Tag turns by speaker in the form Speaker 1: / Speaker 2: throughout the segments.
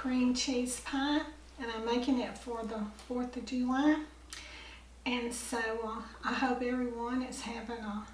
Speaker 1: cream cheese pie, and I'm making it for the 4th of July. And so I hope everyone is having a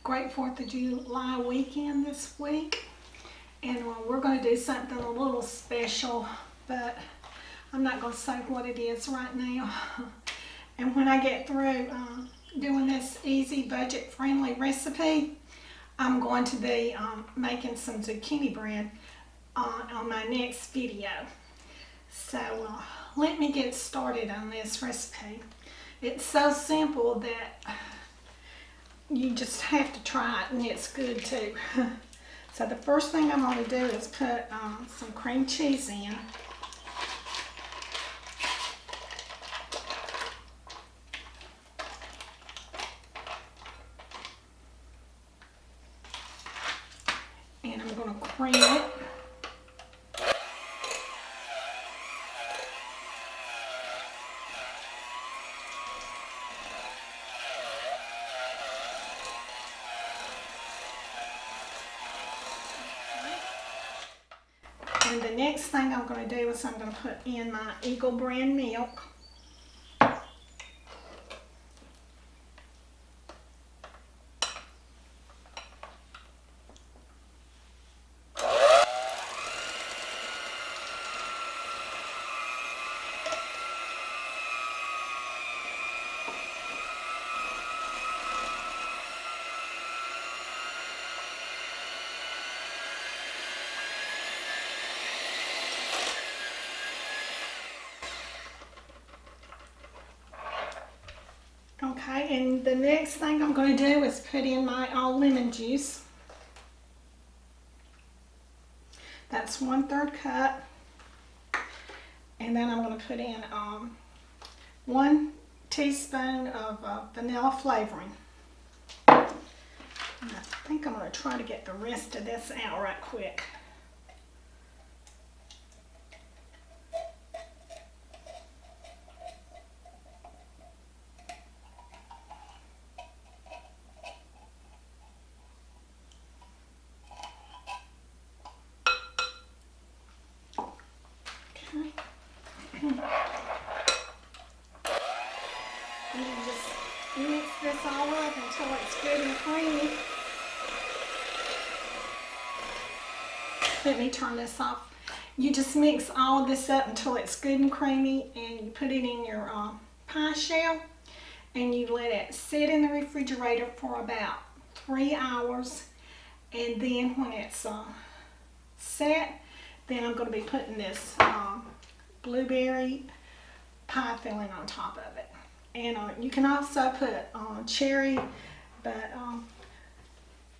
Speaker 1: great 4th of July weekend this week. And we're going to do something a little special, but I'm not going to say what it is right now. And when I get through doing this easy budget-friendly recipe, I'm going to be making some zucchini bread on my next video. So let me get started on this recipe. It's so simple that you just have to try it, and it's good too. So the first thing I'm going to do is put some cream cheese in. And I'm going to cream it. And the next thing I'm going to do is I'm going to put in my Eagle brand milk. Okay, and the next thing I'm going to do is put in my all lemon juice. That's 1/3 cup. And then I'm going to put in 1 teaspoon of vanilla flavoring. And I think I'm going to try to get the rest of this out right quick. And you just mix this all up until it's good and creamy. Let me turn this off. You just mix all of this up until it's good and creamy, and you put it in your pie shell, and you let it sit in the refrigerator for about 3 hours. And then when it's set, then I'm going to be putting this blueberry pie filling on top of it. And you can also put cherry, but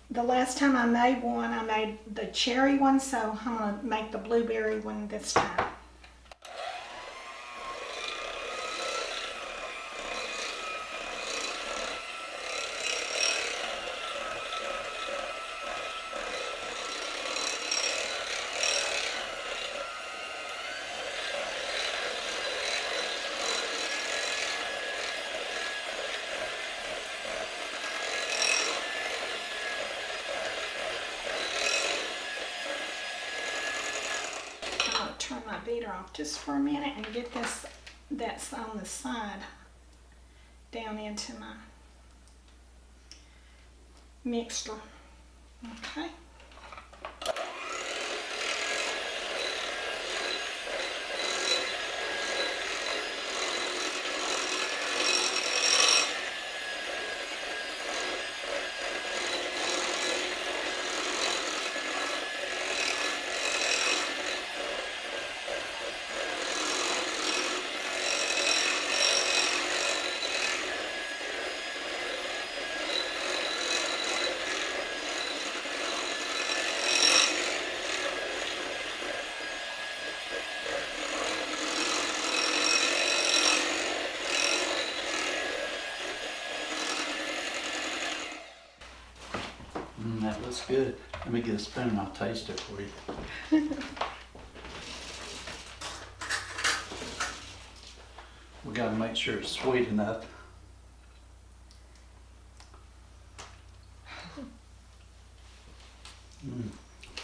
Speaker 1: the last time I made one, I made the cherry one, so I'm going to make the blueberry one this time. Turn my beater off just for a minute and get this that's on the side down into my mixture. Okay.
Speaker 2: That looks good. Let me get a spoon and I'll taste it for you. We gotta make sure it's sweet enough.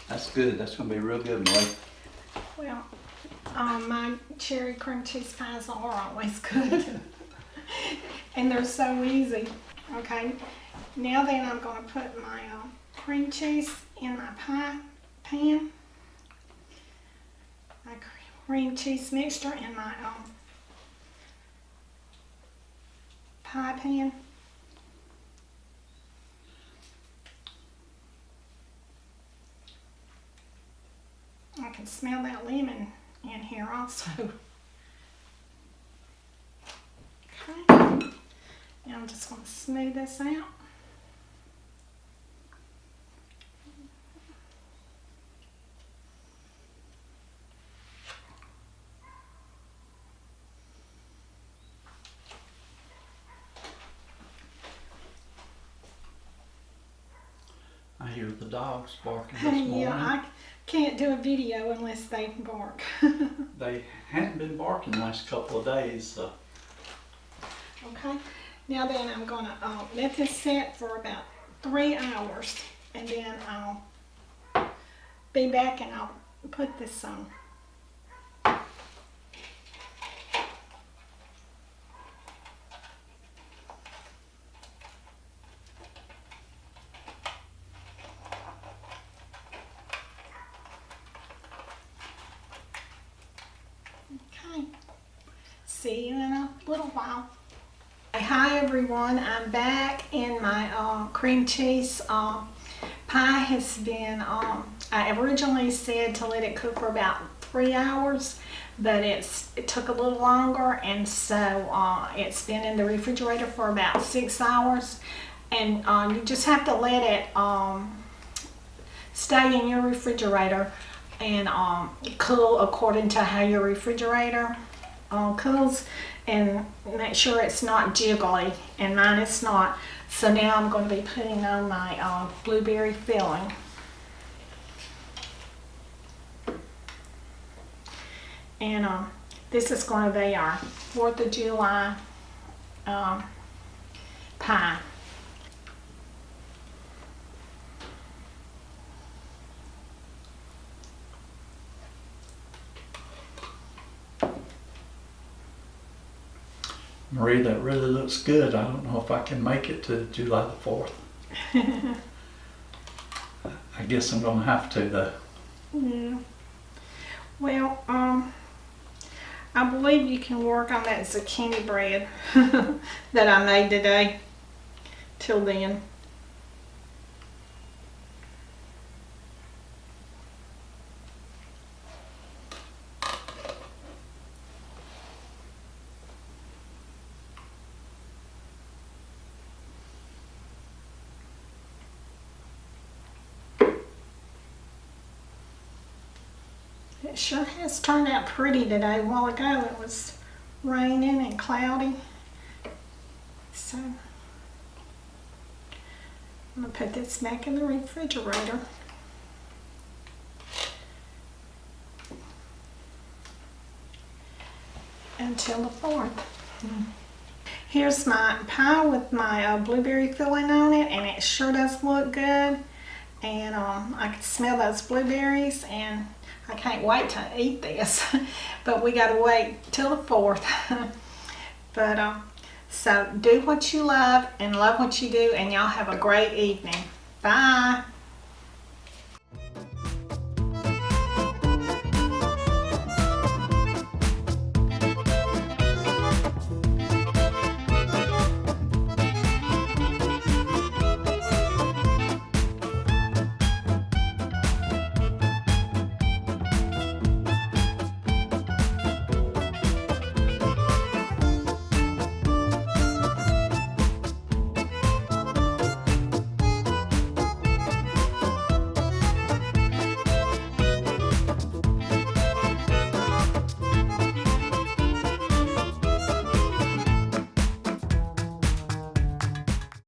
Speaker 2: That's good. That's gonna be real good, Molly.
Speaker 1: Well, My cherry cream cheese pies are always good. And they're so easy. Okay, now then I'm going to put my cream cheese in my pie pan. My cream cheese mixture in my pie pan. I can smell that lemon in here also. Okay, now I'm just going to smooth this out.
Speaker 2: I hear the dogs barking this morning.
Speaker 1: Yeah, I can't do a video unless they bark.
Speaker 2: They hadn't been barking the last couple of days, so.
Speaker 1: Okay, now then I'm going to let this set for about 3 hours, and then I'll be back and I'll put this on. Okay, see you in a little while. Hi everyone, I'm back, and my cream cheese pie has been, I originally said to let it cook for about 3 hours, but it took a little longer, and so it's been in the refrigerator for about 6 hours, and you just have to let it stay in your refrigerator and cool according to how your refrigerator cools, and make sure it's not jiggly, and mine is not. So now I'm going to be putting on my blueberry filling. And this is going to be our 4th of July pie.
Speaker 2: Marie, that really looks good. I don't know if I can make it to July the 4th. I guess I'm going to have to, though.
Speaker 1: Yeah. Well, I believe you can work on that zucchini bread that I made today. Till then. It sure has turned out pretty today. A while ago it was raining and cloudy. So I'm going to put this back in the refrigerator. Until the 4th. Here's my pie with my blueberry filling on it, and it sure does look good. And I can smell those blueberries, and I can't wait to eat this. But we got to wait till the 4th. But so do what you love and love what you do, and y'all have a great evening. Bye.